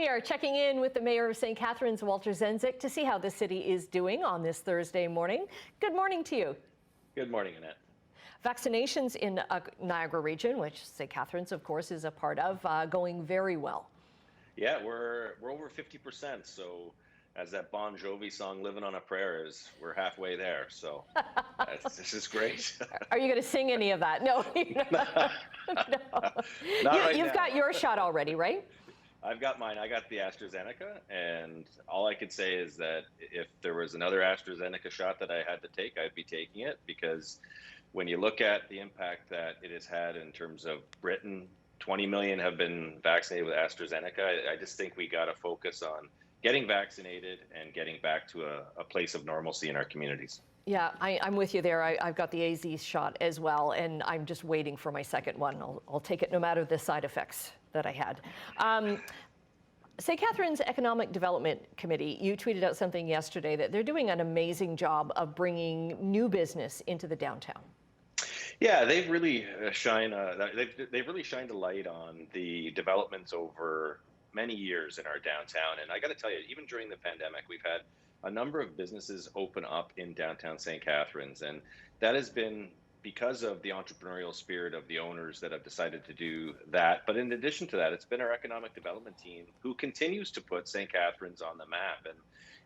We are checking in with the mayor of St. Catharines, Walter Sendzik, to see how the city is doing on this Thursday morning. Good morning to you. Good morning, Annette. Vaccinations in Niagara region, which St. Catharines, of course, is a part of, going very well. Yeah, we're over 50%. So, as that Bon Jovi song "Living on a Prayer" is, we're halfway there. So, this is great. Are you going to sing any of that? No, no. Not right You've now. got your shot already, right? I've got mine. I got the AstraZeneca, and all I could say is that if there was another AstraZeneca shot that I had to take, I'd be taking it, because when you look at the impact that it has had in terms of Britain, 20 million have been vaccinated with AstraZeneca. I just think we got to focus on getting vaccinated and getting back to a place of normalcy in our communities. Yeah, I'm with you there. I've got the AZ shot as well, and I'm just waiting for my second one. I'll take it no matter the side effects that I had. St. Catharines Economic Development Committee, you tweeted out something yesterday that they're doing an amazing job of bringing new business into the downtown. Yeah, they've really they've really shined a light on the developments over many years in our downtown. And I got to tell you, even during the pandemic, we've had a number of businesses open up in downtown St. Catharines, and that has been because of the entrepreneurial spirit of the owners that have decided to do that. But in addition to that, it's been our economic development team who continues to put St. Catharines on the map. And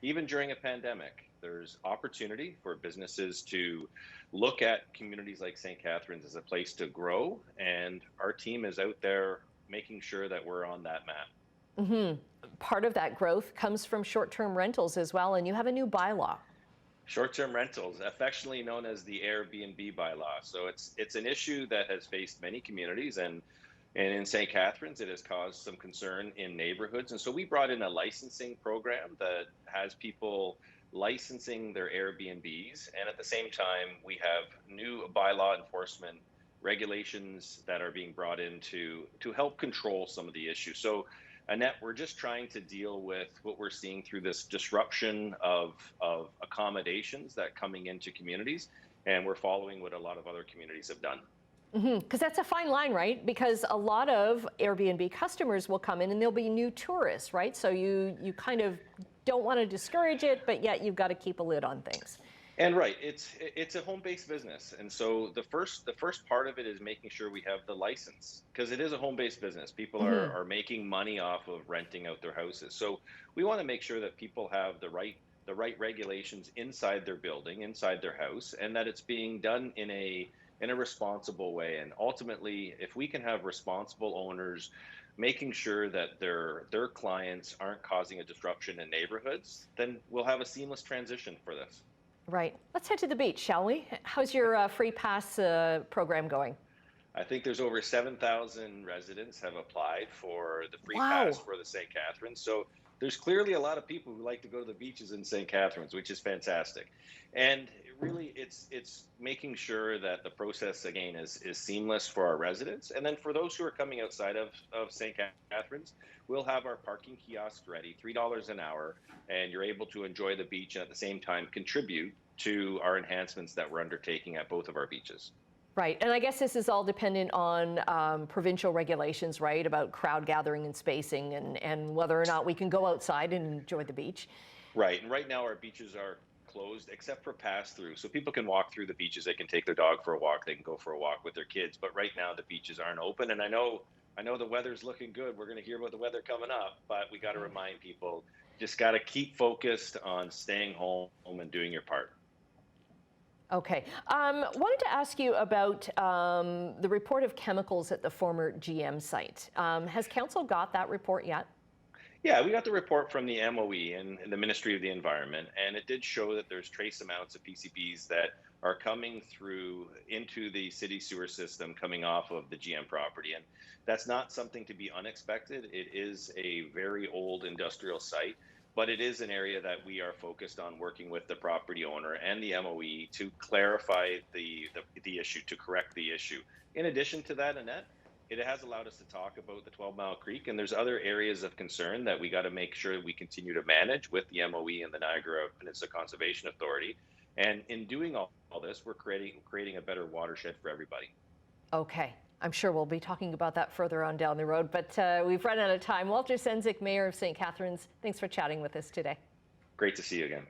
even during a pandemic, there's opportunity for businesses to look at communities like St. Catharines as a place to grow. And our team is out there making sure that we're on that map. Mm-hmm. Part of that growth comes from short-term rentals as well, and you have a new bylaw. Short-term rentals, affectionately known as the Airbnb bylaw. So it's an issue that has faced many communities, and in St. Catharines, it has caused some concern in neighborhoods. And so we brought in a licensing program that has people licensing their Airbnbs, and at the same time, we have new bylaw enforcement regulations that are being brought in to help control some of the issues. So, Annette, we're just trying to deal with what we're seeing through this disruption of accommodations that coming into communities, and we're following what a lot of other communities have done. Because that's a fine line, right? Because a lot of Airbnb customers will come in and there'll be new tourists, right? So you kind of don't want to discourage it, but yet you've got to keep a lid on things. And right, it's a home-based business, and so the first part of it is making sure we have the license, because it is a home-based business. People are making money off of renting out their houses, so we want to make sure that people have the right regulations inside their building, inside their house, and that it's being done in a responsible way. And ultimately, if we can have responsible owners making sure that their clients aren't causing a disruption in neighborhoods, then we'll have a seamless transition for this. Right. Let's head to the beach, shall we? How's your free pass program going? I think there's over 7,000 residents have applied for the free pass for the St. Catharines. So there's clearly a lot of people who like to go to the beaches in St. Catharines, which is fantastic. And really, it's making sure that the process, again, is seamless for our residents. And then for those who are coming outside of St. Catharines, we'll have our parking kiosk ready, $3 an hour, and you're able to enjoy the beach and at the same time contribute to our enhancements that we're undertaking at both of our beaches. Right, and I guess this is all dependent on provincial regulations, right, about crowd gathering and spacing and whether or not we can go outside and enjoy the beach. Right, and right now our beaches are closed except for pass-through. So people can walk through the beaches, they can take their dog for a walk, they can go for a walk with their kids, but right now the beaches aren't open. And I know the weather's looking good. We're going to hear about the weather coming up, but we got to remind people, just got to keep focused on staying home and doing your part. Okay. Wanted to ask you about the report of chemicals at the former GM site. Has council got that report yet? Yeah, we got the report from the MOE and the Ministry of the Environment, and it did show that there's trace amounts of PCBs that are coming through into the city sewer system coming off of the GM property. And that's not something to be unexpected. It is a very old industrial site, but it is an area that we are focused on working with the property owner and the MOE to clarify the issue, to correct the issue. In addition to that, Annette, it has allowed us to talk about the 12 Mile Creek, and there's other areas of concern that we got to make sure we continue to manage with the MOE and the Niagara Peninsula Conservation Authority. And in doing all this, we're creating a better watershed for everybody. Okay. I'm sure we'll be talking about that further on down the road, but we've run out of time. Walter Sendzik, Mayor of St. Catharines, thanks for chatting with us today. Great to see you again.